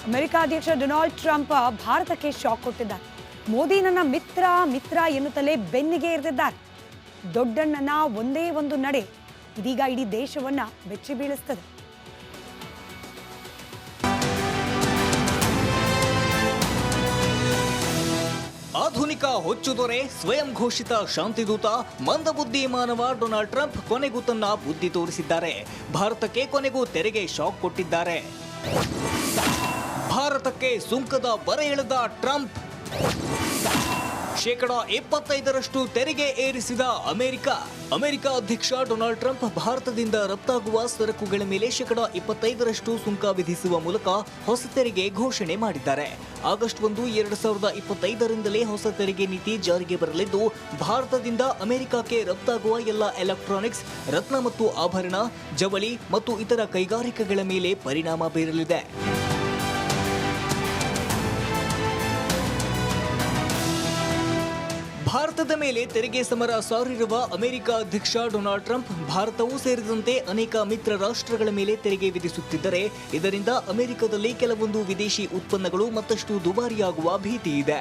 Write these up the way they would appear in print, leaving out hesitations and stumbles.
America ಅಧ್ಯಕ್ಷ Donald Trump ಭಾರತಕ್ಕೆ shock ಕೊಟ್ಟಿದ್ದಾರೆ. ಮೋದಿ ನನ್ನ ಮಿತ್ರ ಎನ್ನುತ್ತಲೇ ಬೆನ್ನಿಗೆ ಇರಿದಿದ್ದಾರೆ. ದೊಡ್ಡಣ್ಣನ ಒಂದೇ ಒಂದು ನಡೆ ಇದೀಗ ಇಡೀ ದೇಶವನ್ನ ಬೆಚ್ಚಿ ಬೀಳಿಸುತ್ತದೆ. ಆಧುನಿಕ ಹೊಚ್ಚುದೊರೆ, ಸ್ವಯಂ ಘೋಷಿತ ಶಾಂತಿದೂತ, ಮಂದಬುದ್ಧಿ ಮಾನವ ಡೊನಾಲ್ಡ್ ಟ್ರಂಪ್ ಕೊನೆಗೂ ತನ್ನ ಬುದ್ಧಿ ತೋರಿಸಿದ್ದಾರೆ. ಭಾರತಕ್ಕೆ ಕೊನೆಗೂ ತೆರಿಗೆ ಶಾಕ್ ಕೊಟ್ಟಿದ್ದಾರೆ. ಭಾರತಕ್ಕೆ ಸುಂಕದ ಬರೆ ಎಳೆದ ಟ್ರಂಪ್, ಶೇಕಡ 75ರಷ್ಟು ತೆರಿಗೆ ಏರಿಸಿದ ಅಮೆರಿಕ ಅಧ್ಯಕ್ಷ ಡೊನಾಲ್ಡ್ ಟ್ರಂಪ್ ಭಾರತದಿಂದ ರಫ್ತಾಗುವ ಸರಕುಗಳ ಮೇಲೆ ಶೇಕಡ 25ರಷ್ಟು ಸುಂಕ ವಿಧಿಸುವ ಮೂಲಕ ಹೊಸ ತೆರಿಗೆ ಘೋಷಣೆ ಮಾಡಿದ್ದಾರೆ. ಆಗಸ್ಟ್ 1, 2025ರಿಂದಲೇ ಹೊಸ ತೆರಿಗೆ ನೀತಿ ಜಾರಿಗೆ ಬರಲಿದ್ದು, ಭಾರತದಿಂದ ಅಮೆರಿಕಕ್ಕೆ ರಫ್ತಾಗುವ ಎಲ್ಲ ಎಲೆಕ್ಟ್ರಾನಿಕ್ಸ್, ರತ್ನ ಮತ್ತು ಆಭರಣ, ಜವಳಿ ಮತ್ತು ಇತರ ಕೈಗಾರಿಕೆಗಳ ಮೇಲೆ ಪರಿಣಾಮ ಬೀರಲಿದೆ. ಭಾರತದ ಮೇಲೆ ತೆರಿಗೆ ಸಮರ ಸಾರಿರುವ ಅಮೆರಿಕ ಅಧ್ಯಕ್ಷ ಡೊನಾಲ್ಡ್ ಟ್ರಂಪ್ ಭಾರತವೂ ಸೇರಿದಂತೆ ಅನೇಕ ಮಿತ್ರ ರಾಷ್ಟ್ರಗಳ ಮೇಲೆ ತೆರಿಗೆ ವಿಧಿಸುತ್ತಿದ್ದರೆ, ಇದರಿಂದ ಅಮೆರಿಕದಲ್ಲಿ ಕೆಲವೊಂದು ವಿದೇಶಿ ಉತ್ಪನ್ನಗಳು ಮತ್ತಷ್ಟು ದುಬಾರಿಯಾಗುವ ಭೀತಿ ಇದೆ.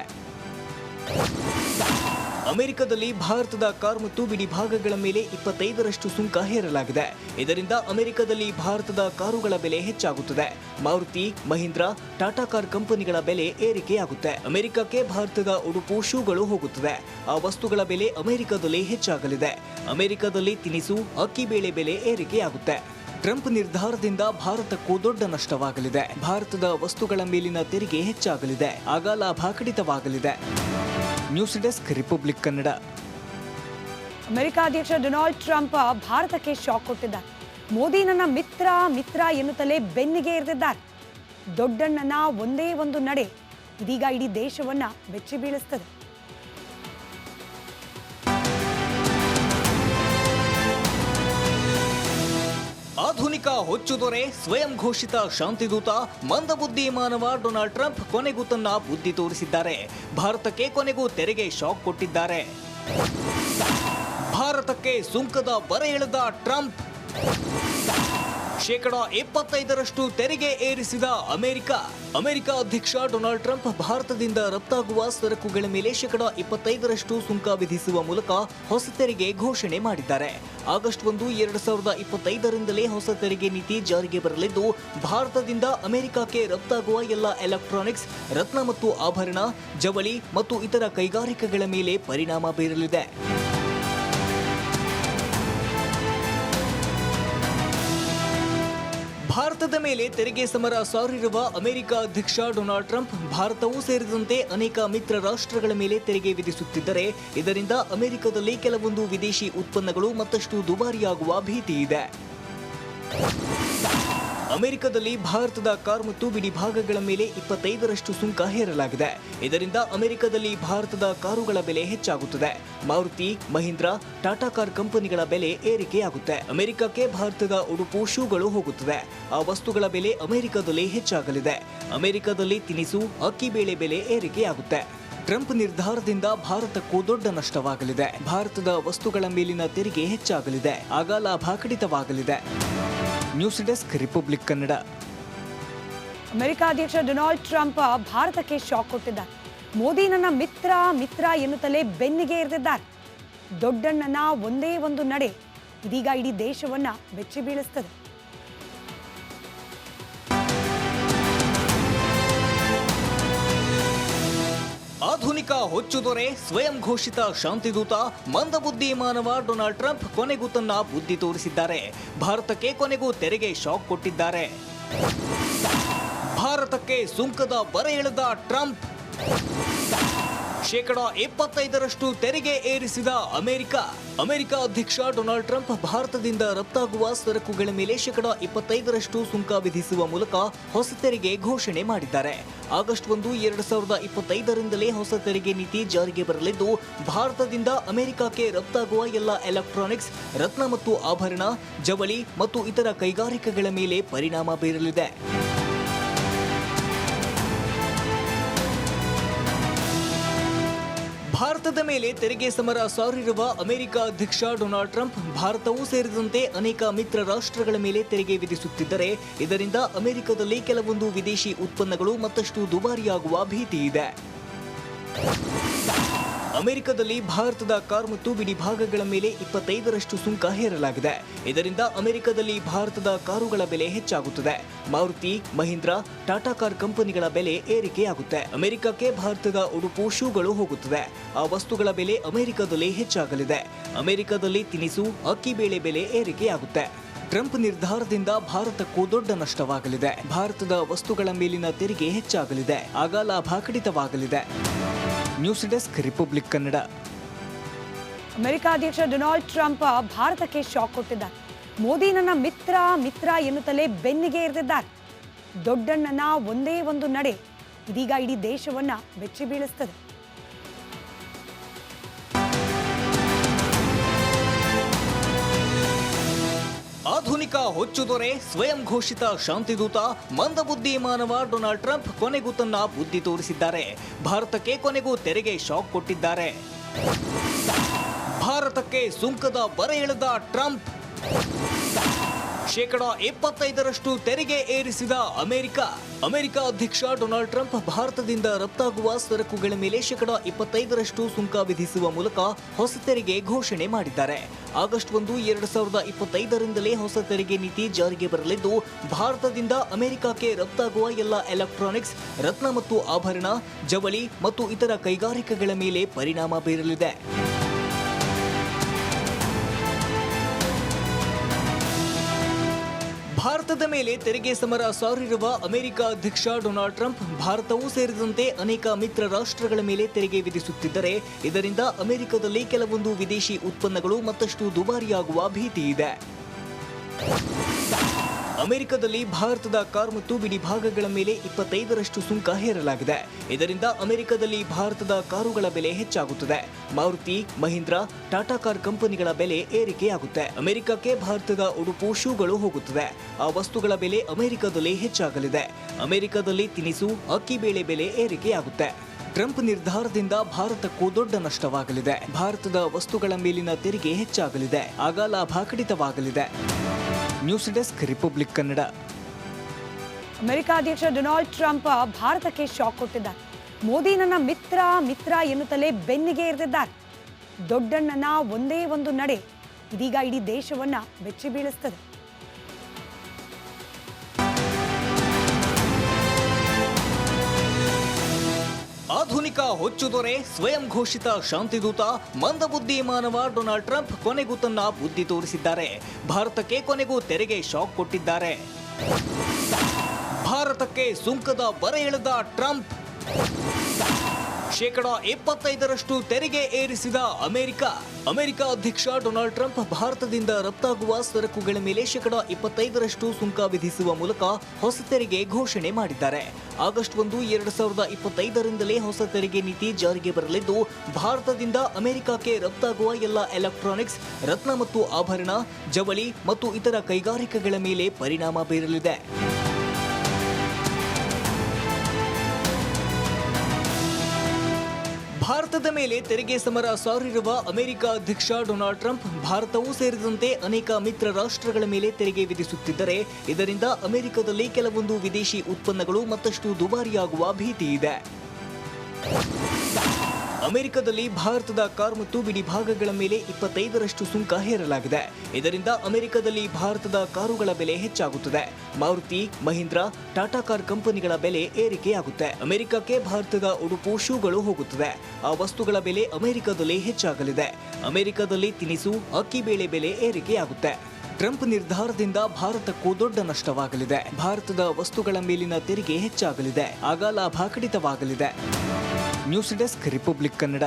ಅಮೆರಿಕದಲ್ಲಿ ಭಾರತದ ಕಾರ್ ಮತ್ತು ಬಿಡಿ ಭಾಗಗಳ ಮೇಲೆ 25ರಷ್ಟು ಸುಂಕ ಹೇರಲಾಗಿದೆ. ಇದರಿಂದ ಅಮೆರಿಕದಲ್ಲಿ ಭಾರತದ ಕಾರುಗಳ ಬೆಲೆ ಹೆಚ್ಚಾಗುತ್ತದೆ. ಮಾರುತಿ, ಮಹೀಂದ್ರಾ, ಟಾಟಾ ಕಾರ್ ಕಂಪನಿಗಳ ಬೆಲೆ ಏರಿಕೆಯಾಗುತ್ತೆ. ಅಮೆರಿಕಕ್ಕೆ ಭಾರತದ ಉಡುಪು, ಶೂಗಳು ಹೋಗುತ್ತದೆ. ಆ ವಸ್ತುಗಳ ಬೆಲೆ ಅಮೆರಿಕದಲ್ಲಿ ಹೆಚ್ಚಾಗಲಿದೆ. ಅಮೆರಿಕದಲ್ಲಿ ತಿನಿಸು, ಅಕ್ಕಿ ಬೇಳೆ ಬೆಲೆ ಏರಿಕೆಯಾಗುತ್ತೆ. ಟ್ರಂಪ್ ನಿರ್ಧಾರದಿಂದ ಭಾರತಕ್ಕೂ ದೊಡ್ಡ ನಷ್ಟವಾಗಲಿದೆ. ಭಾರತದ ವಸ್ತುಗಳ ಮೇಲಿನ ತೆರಿಗೆ ಹೆಚ್ಚಾಗಲಿದೆ. ಆಗ ಲಾಭ ಕಡಿತವಾಗಲಿದೆ. News desk, republic Kannada. America ಅಧ್ಯಕ್ಷ ಡೊನಾಲ್ಡ್ ಟ್ರಂಪ್ ಭಾರತಕ್ಕೆ ಶಾಕ್ ಕೊಟ್ಟಿದ್ದಾರೆ. ಮೋದಿ ನನ್ನ ಮಿತ್ರ ಎನ್ನುತ್ತಲೇ ಬೆನ್ನಿಗೆ ಇರಿದಿದ್ದಾರೆ. ದೊಡ್ಡಣ್ಣನ ಒಂದೇ ಒಂದು ನಡೆ ಇದೀಗ ಇಡೀ ದೇಶವನ್ನ ಬೆಚ್ಚಿ ಬೀಳಿಸುತ್ತದೆ. ಆಧುನಿಕ ಹೊಚ್ಚುದೊರೆ, ಸ್ವಯಂ ಘೋಷಿತ ಶಾಂತಿದೂತ, ಮಂದಬುದ್ಧಿ ಮಾನವ ಡೊನಾಲ್ಡ್ ಟ್ರಂಪ್ ಕೊನೆಗೂ ತನ್ನ ಬುದ್ಧಿ ತೋರಿಸಿದ್ದಾರೆ. ಭಾರತಕ್ಕೆ ಕೊನೆಗೂ ತೆರಿಗೆ ಶಾಕ್ ಕೊಟ್ಟಿದ್ದಾರೆ. ಭಾರತಕ್ಕೆ ಸುಂಕದ ಬರೆ ಎಳೆದ ಟ್ರಂಪ್, ಶೇಕಡ 75ರಷ್ಟು ತೆರಿಗೆ ಏರಿಸಿದ ಅಮೆರಿಕ ಅಧ್ಯಕ್ಷ ಡೊನಾಲ್ಡ್ ಟ್ರಂಪ್ ಭಾರತದಿಂದ ರಫ್ತಾಗುವ ಸರಕುಗಳ ಮೇಲೆ ಶೇಕಡ 25ರಷ್ಟು ಸುಂಕ ವಿಧಿಸುವ ಮೂಲಕ ಹೊಸ ತೆರಿಗೆ ಘೋಷಣೆ ಮಾಡಿದ್ದಾರೆ. ಆಗಸ್ಟ್ 1, 2025ರಿಂದಲೇ ಹೊಸ ತೆರಿಗೆ ನೀತಿ ಜಾರಿಗೆ ಬರಲಿದ್ದು, ಭಾರತದಿಂದ ಅಮೆರಿಕಕ್ಕೆ ರಫ್ತಾಗುವ ಎಲ್ಲ ಎಲೆಕ್ಟ್ರಾನಿಕ್ಸ್, ರತ್ನ ಮತ್ತು ಆಭರಣ, ಜವಳಿ ಮತ್ತು ಇತರ ಕೈಗಾರಿಕೆಗಳ ಮೇಲೆ ಪರಿಣಾಮ ಬೀರಲಿದೆ. ಭಾರತದ ಮೇಲೆ ತೆರಿಗೆ ಸಮರ ಸಾರಿರುವ ಅಮೆರಿಕ ಅಧ್ಯಕ್ಷ ಡೊನಾಲ್ಡ್ ಟ್ರಂಪ್ ಭಾರತವೂ ಸೇರಿದಂತೆ ಅನೇಕ ಮಿತ್ರ ರಾಷ್ಟ್ರಗಳ ಮೇಲೆ ತೆರಿಗೆ ವಿಧಿಸುತ್ತಿದ್ದರೆ, ಇದರಿಂದ ಅಮೆರಿಕದಲ್ಲಿ ಕೆಲವೊಂದು ವಿದೇಶಿ ಉತ್ಪನ್ನಗಳು ಮತ್ತಷ್ಟು ದುಬಾರಿಯಾಗುವ ಭೀತಿ ಇದೆ. ಅಮೆರಿಕದಲ್ಲಿ ಭಾರತದ ಕಾರ್ ಮತ್ತು ಬಿಡಿ ಭಾಗಗಳ ಮೇಲೆ 25ರಷ್ಟು ಸುಂಕ ಹೇರಲಾಗಿದೆ. ಇದರಿಂದ ಅಮೆರಿಕದಲ್ಲಿ ಭಾರತದ ಕಾರುಗಳ ಬೆಲೆ ಹೆಚ್ಚಾಗುತ್ತದೆ. ಮಾರುತಿ, ಮಹೀಂದ್ರಾ, ಟಾಟಾ ಕಾರ್ ಕಂಪನಿಗಳ ಬೆಲೆ ಏರಿಕೆಯಾಗುತ್ತೆ. ಅಮೆರಿಕಕ್ಕೆ ಭಾರತದ ಉಡುಪು, ಶೂಗಳು ಹೋಗುತ್ತದೆ. ಆ ವಸ್ತುಗಳ ಬೆಲೆ ಅಮೆರಿಕದಲ್ಲಿ ಹೆಚ್ಚಾಗಲಿದೆ. ಅಮೆರಿಕದಲ್ಲಿ ತಿನಿಸು, ಅಕ್ಕಿ ಬೇಳೆ ಬೆಲೆ ಏರಿಕೆಯಾಗುತ್ತೆ. ಟ್ರಂಪ್ ನಿರ್ಧಾರದಿಂದ ಭಾರತಕ್ಕೂ ದೊಡ್ಡ ನಷ್ಟವಾಗಲಿದೆ. ಭಾರತದ ವಸ್ತುಗಳ ಮೇಲಿನ ತೆರಿಗೆ ಹೆಚ್ಚಾಗಲಿದೆ. ಆಗ ಲಾಭ ಕಡಿತವಾಗಲಿದೆ. News desk, republic Kannada. America ಅಧ್ಯಕ್ಷ ಡೊನಾಲ್ಡ್ ಟ್ರಂಪ್ ಭಾರತಕ್ಕೆ ಶಾಕ್ ಕೊಟ್ಟಿದ್ದಾರೆ. ಮೋದಿ ನನ್ನ ಮಿತ್ರ ಎನ್ನುತ್ತಲೇ ಬೆನ್ನಿಗೆ ಇರಿದಿದ್ದಾರೆ. ದೊಡ್ಡಣ್ಣನ ಒಂದೇ ಒಂದು ನಡೆ ಇದೀಗ ಇಡೀ ದೇಶವನ್ನ ಬೆಚ್ಚಿ ಬೀಳಿಸುತ್ತದೆ. ಆಧುನಿಕ ಹೊಚ್ಚುದೊರೆ, ಸ್ವಯಂ ಘೋಷಿತ ಶಾಂತಿದೂತ, ಮಂದಬುದ್ಧಿ ಮಾನವ ಡೊನಾಲ್ಡ್ ಟ್ರಂಪ್ ಕೊನೆಗೂ ತನ್ನ ಬುದ್ಧಿ ತೋರಿಸಿದ್ದಾರೆ. ಭಾರತಕ್ಕೆ ಕೊನೆಗೂ ತೆರಿಗೆ ಶಾಕ್ ಕೊಟ್ಟಿದ್ದಾರೆ. ಭಾರತಕ್ಕೆ ಸುಂಕದ ಬರೆ ಎಳೆದ ಟ್ರಂಪ್, ಶೇಕಡ 75ರಷ್ಟು ತೆರಿಗೆ ಏರಿಸಿದ ಅಮೆರಿಕ ಅಧ್ಯಕ್ಷ ಡೊನಾಲ್ಡ್ ಟ್ರಂಪ್ ಭಾರತದಿಂದ ರಫ್ತಾಗುವ ಸರಕುಗಳ ಮೇಲೆ ಶೇಕಡ 25ರಷ್ಟು ಸುಂಕ ವಿಧಿಸುವ ಮೂಲಕ ಹೊಸ ತೆರಿಗೆ ಘೋಷಣೆ ಮಾಡಿದ್ದಾರೆ. ಆಗಸ್ಟ್ 1, 2025ರಿಂದಲೇ ಹೊಸ ತೆರಿಗೆ ನೀತಿ ಜಾರಿಗೆ ಬರಲಿದ್ದು, ಭಾರತದಿಂದ ಅಮೆರಿಕಕ್ಕೆ ರಫ್ತಾಗುವ ಎಲ್ಲ ಎಲೆಕ್ಟ್ರಾನಿಕ್ಸ್, ರತ್ನ ಮತ್ತು ಆಭರಣ, ಜವಳಿ ಮತ್ತು ಇತರ ಕೈಗಾರಿಕೆಗಳ ಮೇಲೆ ಪರಿಣಾಮ ಬೀರಲಿದೆ. ಭಾರತದ ಮೇಲೆ ತೆರಿಗೆ ಸಮರ ಸಾರಿರುವ ಅಮೆರಿಕ ಅಧ್ಯಕ್ಷ ಡೊನಾಲ್ಡ್ ಟ್ರಂಪ್ ಭಾರತವೂ ಸೇರಿದಂತೆ ಅನೇಕ ಮಿತ್ರ ರಾಷ್ಟ್ರಗಳ ಮೇಲೆ ತೆರಿಗೆ ವಿಧಿಸುತ್ತಿದ್ದರೆ ಇದರಿಂದ ಅಮೆರಿಕದಲ್ಲಿ ಕೆಲವೊಂದು ವಿದೇಶಿ ಉತ್ಪನ್ನಗಳು ಮತ್ತಷ್ಟು ದುಬಾರಿಯಾಗುವ ಭೀತಿ ಇದೆ. ಅಮೆರಿಕದಲ್ಲಿ ಭಾರತದ ಕಾರ್ ಮತ್ತು ಬಿಡಿ ಭಾಗಗಳ ಮೇಲೆ 25% ಸುಂಕ ಹೇರಲಾಗಿದೆ. ಇದರಿಂದ ಅಮೆರಿಕದಲ್ಲಿ ಭಾರತದ ಕಾರುಗಳ ಬೆಲೆ ಹೆಚ್ಚಾಗುತ್ತದೆ. ಮಾರುತಿ, ಮಹೀಂದ್ರಾ, ಟಾಟಾ ಕಾರ್ ಕಂಪನಿಗಳ ಬೆಲೆ ಏರಿಕೆಯಾಗುತ್ತೆ. ಅಮೆರಿಕಕ್ಕೆ ಭಾರತದ ಉಡುಪು, ಶೂಗಳು ಹೋಗುತ್ತದೆ. ಆ ವಸ್ತುಗಳ ಬೆಲೆ ಅಮೆರಿಕದಲ್ಲಿ ಹೆಚ್ಚಾಗಲಿದೆ. ಅಮೆರಿಕದಲ್ಲಿ ತಿನಿಸು, ಅಕ್ಕಿ ಬೇಳೆ ಬೆಲೆ ಏರಿಕೆಯಾಗುತ್ತೆ. ಟ್ರಂಪ್ ನಿರ್ಧಾರದಿಂದ ಭಾರತಕ್ಕೂ ದೊಡ್ಡ ನಷ್ಟವಾಗಲಿದೆ. ಭಾರತದ ವಸ್ತುಗಳ ಮೇಲಿನ ತೆರಿಗೆ ಹೆಚ್ಚಾಗಲಿದೆ. ಆಗ ಲಾಭ ಕಡಿತವಾಗಲಿದೆ. News desk, republic Kannada. America ಅಧ್ಯಕ್ಷ ಡೊನಾಲ್ಡ್ ಟ್ರಂಪ್ ಭಾರತಕ್ಕೆ ಶಾಕ್ ಕೊಟ್ಟಿದ್ದಾರೆ. ಮೋದಿ ನನ್ನ ಮಿತ್ರ ಎನ್ನುತ್ತಲೇ ಬೆನ್ನಿಗೆ ಇರಿದಿದ್ದಾರೆ. ದೊಡ್ಡಣ್ಣನ ಒಂದೇ ಒಂದು ನಡೆ ಇದೀಗ ಇಡೀ ದೇಶವನ್ನ ಬೆಚ್ಚಿ ಬೀಳಿಸ್ತದೆ. ಆಧುನಿಕ ಹೊಚ್ಚುದೊರೆ, ಸ್ವಯಂ ಘೋಷಿತ ಶಾಂತಿದೂತ, ಮಂದಬುದ್ಧಿ ಮಾನವ ಡೊನಾಲ್ಡ್ ಟ್ರಂಪ್ ಕೊನೆಗೂ ತನ್ನ ಬುದ್ಧಿ ತೋರಿಸಿದ್ದಾರೆ. ಭಾರತಕ್ಕೆ ಕೊನೆಗೂ ತೆರಿಗೆ ಶಾಕ್ ಕೊಟ್ಟಿದ್ದಾರೆ. ಭಾರತಕ್ಕೆ ಸುಂಕದ ಬರೆ ಎಳೆದ ಟ್ರಂಪ್. ಶೇಕಡ 25% ತೆರಿಗೆ ಏರಿಸಿದ ಅಮೆರಿಕ ಅಧ್ಯಕ್ಷ ಡೊನಾಲ್ಡ್ ಟ್ರಂಪ್ ಭಾರತದಿಂದ ರಫ್ತಾಗುವ ಸರಕುಗಳ ಮೇಲೆ ಶೇಕಡ 25% ಸುಂಕ ವಿಧಿಸುವ ಮೂಲಕ ಹೊಸ ತೆರಿಗೆ ಘೋಷಣೆ ಮಾಡಿದ್ದಾರೆ. ಆಗಸ್ಟ್ 1, 2025ರಿಂದಲೇ ಹೊಸ ತೆರಿಗೆ ನೀತಿ ಜಾರಿಗೆ ಬರಲಿದ್ದು, ಭಾರತದಿಂದ ಅಮೆರಿಕಕ್ಕೆ ರಫ್ತಾಗುವ ಎಲ್ಲ ಎಲೆಕ್ಟ್ರಾನಿಕ್ಸ್, ರತ್ನ ಮತ್ತು ಆಭರಣ, ಜವಳಿ ಮತ್ತು ಇತರ ಕೈಗಾರಿಕೆಗಳ ಮೇಲೆ ಪರಿಣಾಮ ಬೀರಲಿದೆ. ಭಾರತದ ಮೇಲೆ ತೆರಿಗೆ ಸಮರ ಸಾರಿರುವ ಅಮೆರಿಕ ಅಧ್ಯಕ್ಷ ಡೊನಾಲ್ಡ್ ಟ್ರಂಪ್ ಭಾರತವೂ ಸೇರಿದಂತೆ ಅನೇಕ ಮಿತ್ರ ರಾಷ್ಟ್ರಗಳ ಮೇಲೆ ತೆರಿಗೆ ವಿಧಿಸುತ್ತಿದ್ದರೆ ಇದರಿಂದ ಅಮೆರಿಕದಲ್ಲಿ ಕೆಲವೊಂದು ವಿದೇಶಿ ಉತ್ಪನ್ನಗಳು ಮತ್ತಷ್ಟು ದುಬಾರಿಯಾಗುವ ಭೀತಿ ಇದೆ. ಅಮೆರಿಕದಲ್ಲಿ ಭಾರತದ ಕಾರ್ ಮತ್ತು ಬಿಡಿ ಭಾಗಗಳ ಮೇಲೆ 25% ಸುಂಕ ಹೇರಲಾಗಿದೆ. ಇದರಿಂದ ಅಮೆರಿಕದಲ್ಲಿ ಭಾರತದ ಕಾರುಗಳ ಬೆಲೆ ಹೆಚ್ಚಾಗುತ್ತದೆ. ಮಾರುತಿ, ಮಹೀಂದ್ರಾ, ಟಾಟಾ ಕಾರ್ ಕಂಪನಿಗಳ ಬೆಲೆ ಏರಿಕೆಯಾಗುತ್ತೆ. ಅಮೆರಿಕಕ್ಕೆ ಭಾರತದ ಉಡುಪು, ಶೂಗಳು ಹೋಗುತ್ತದೆ. ಆ ವಸ್ತುಗಳ ಬೆಲೆ ಅಮೆರಿಕದಲ್ಲಿ ಹೆಚ್ಚಾಗಲಿದೆ. ಅಮೆರಿಕದಲ್ಲಿ ತಿನಿಸು, ಅಕ್ಕಿ ಬೇಳೆ ಬೆಲೆ ಏರಿಕೆಯಾಗುತ್ತೆ. ಟ್ರಂಪ್ ನಿರ್ಧಾರದಿಂದ ಭಾರತಕ್ಕೂ ದೊಡ್ಡ ನಷ್ಟವಾಗಲಿದೆ. ಭಾರತದ ವಸ್ತುಗಳ ಮೇಲಿನ ತೆರಿಗೆ ಹೆಚ್ಚಾಗಲಿದೆ. ಆಗ ಲಾಭ ಕಡಿತವಾಗಲಿದೆ. News desk, republic Kannada. America ಅಧ್ಯಕ್ಷ ಡೊನಾಲ್ಡ್ ಟ್ರಂಪ್ ಭಾರತಕ್ಕೆ ಶಾಕ್ ಕೊಟ್ಟಿದ್ದಾರೆ. ಮೋದಿ ನನ್ನ ಮಿತ್ರ ಎನ್ನುತ್ತಲೇ ಬೆನ್ನಿಗೆ ಇರಿದಿದ್ದಾರೆ. ದೊಡ್ಡಣ್ಣನ ಒಂದೇ ಒಂದು ನಡೆ ಇದೀಗ ಇಡೀ ದೇಶವನ್ನ ಬೆಚ್ಚಿ ಬೀಳಿಸ್ತದೆ. ಆಧುನಿಕ ಹೊಚ್ಚುದೊರೆ, ಸ್ವಯಂ ಘೋಷಿತ ಶಾಂತಿದೂತ, ಮಂದಬುದ್ಧಿ ಮಾನವ ಡೊನಾಲ್ಡ್ ಟ್ರಂಪ್ ಕೊನೆಗೂ ತನ್ನ ಬುದ್ಧಿ ತೋರಿಸಿದ್ದಾರೆ. ಭಾರತಕ್ಕೆ ಕೊನೆಗೂ ತೆರಿಗೆ ಶಾಕ್ ಕೊಟ್ಟಿದ್ದಾರೆ. ಭಾರತಕ್ಕೆ ಸುಂಕದ ಬರೆ ಎಳೆದ ಟ್ರಂಪ್. ಶೇಕಡ 25% ತೆರಿಗೆ ಏರಿಸಿದ ಅಮೆರಿಕ ಅಧ್ಯಕ್ಷ ಡೊನಾಲ್ಡ್ ಟ್ರಂಪ್ ಭಾರತದಿಂದ ರಫ್ತಾಗುವ ಸರಕುಗಳ ಮೇಲೆ ಶೇಕಡ 25% ಸುಂಕ ವಿಧಿಸುವ ಮೂಲಕ ಹೊಸ ತೆರಿಗೆ ಘೋಷಣೆ ಮಾಡಿದ್ದಾರೆ. ಆಗಸ್ಟ್ 1, 2025ರಿಂದಲೇ ಹೊಸ ತೆರಿಗೆ ನೀತಿ ಜಾರಿಗೆ ಬರಲಿದ್ದು, ಭಾರತದಿಂದ ಅಮೆರಿಕಕ್ಕೆ ರಫ್ತಾಗುವ ಎಲ್ಲ ಎಲೆಕ್ಟ್ರಾನಿಕ್ಸ್, ರತ್ನ ಮತ್ತು ಆಭರಣ, ಜವಳಿ ಮತ್ತು ಇತರ ಕೈಗಾರಿಕೆಗಳ ಮೇಲೆ ಪರಿಣಾಮ ಬೀರಲಿದೆ. ಭಾರತದ ಮೇಲೆ ತೆರಿಗೆ ಸಮರ ಸಾರಿರುವ ಅಮೆರಿಕ ಅಧ್ಯಕ್ಷ ಡೊನಾಲ್ಡ್ ಟ್ರಂಪ್ ಭಾರತವೂ ಸೇರಿದಂತೆ ಅನೇಕ ಮಿತ್ರ ರಾಷ್ಟ್ರಗಳ ಮೇಲೆ ತೆರಿಗೆ ವಿಧಿಸುತ್ತಿದ್ದರೆ ಇದರಿಂದ ಅಮೆರಿಕದಲ್ಲಿ ಕೆಲವೊಂದು ವಿದೇಶಿ ಉತ್ಪನ್ನಗಳು ಮತ್ತಷ್ಟು ದುಬಾರಿಯಾಗುವ ಭೀತಿ ಇದೆ. ಅಮೆರಿಕದಲ್ಲಿ ಭಾರತದ ಕಾರ್ ಮತ್ತು ಬಿಡಿ ಭಾಗಗಳ ಮೇಲೆ 25% ಸುಂಕ ಹೇರಲಾಗಿದೆ. ಇದರಿಂದ ಅಮೆರಿಕದಲ್ಲಿ ಭಾರತದ ಕಾರುಗಳ ಬೆಲೆ ಹೆಚ್ಚಾಗುತ್ತದೆ. ಮಾರುತಿ, ಮಹೀಂದ್ರಾ, ಟಾಟಾ ಕಾರ್ ಕಂಪನಿಗಳ ಬೆಲೆ ಏರಿಕೆಯಾಗುತ್ತೆ. ಅಮೆರಿಕಕ್ಕೆ ಭಾರತದ ಉಡುಪು, ಶೂಗಳು ಹೋಗುತ್ತದೆ. ಆ ವಸ್ತುಗಳ ಬೆಲೆ ಅಮೆರಿಕದಲ್ಲಿ ಹೆಚ್ಚಾಗಲಿದೆ. ಅಮೆರಿಕದಲ್ಲಿ ತಿನಿಸು, ಅಕ್ಕಿ ಬೇಳೆ ಬೆಲೆ ಏರಿಕೆಯಾಗುತ್ತೆ. ಟ್ರಂಪ್ ನಿರ್ಧಾರದಿಂದ ಭಾರತಕ್ಕೂ ದೊಡ್ಡ ನಷ್ಟವಾಗಲಿದೆ. ಭಾರತದ ವಸ್ತುಗಳ ಮೇಲಿನ ತೆರಿಗೆ ಹೆಚ್ಚಾಗಲಿದೆ. ಆಗ ಲಾಭ ಕಡಿತವಾಗಲಿದೆ. News desk, republic Kannada.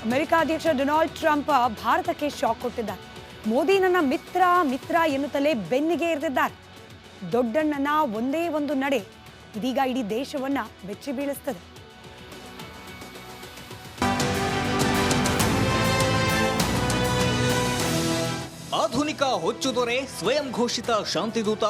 America ಅಧ್ಯಕ್ಷ ಡೊನಾಲ್ಡ್ ಟ್ರಂಪ್ ಭಾರತಕ್ಕೆ ಶಾಕ್ ಕೊಟ್ಟಿದ್ದಾರೆ. ಮೋದಿ ನನ್ನ ಮಿತ್ರ ಎನ್ನುತ್ತಲೇ ಬೆನ್ನಿಗೆ ಇರಿದಿದ್ದಾರೆ. ದೊಡ್ಡಣ್ಣನ ಒಂದೇ ಒಂದು ನಡೆ ಇದೀಗ ಇಡೀ ದೇಶವನ್ನ ಬೆಚ್ಚಿ ಬೀಳಿಸ್ತದೆ. ಆಧುನಿಕ ಹೊಚ್ಚುದೊರೆ, ಸ್ವಯಂ ಘೋಷಿತ ಶಾಂತಿದೂತ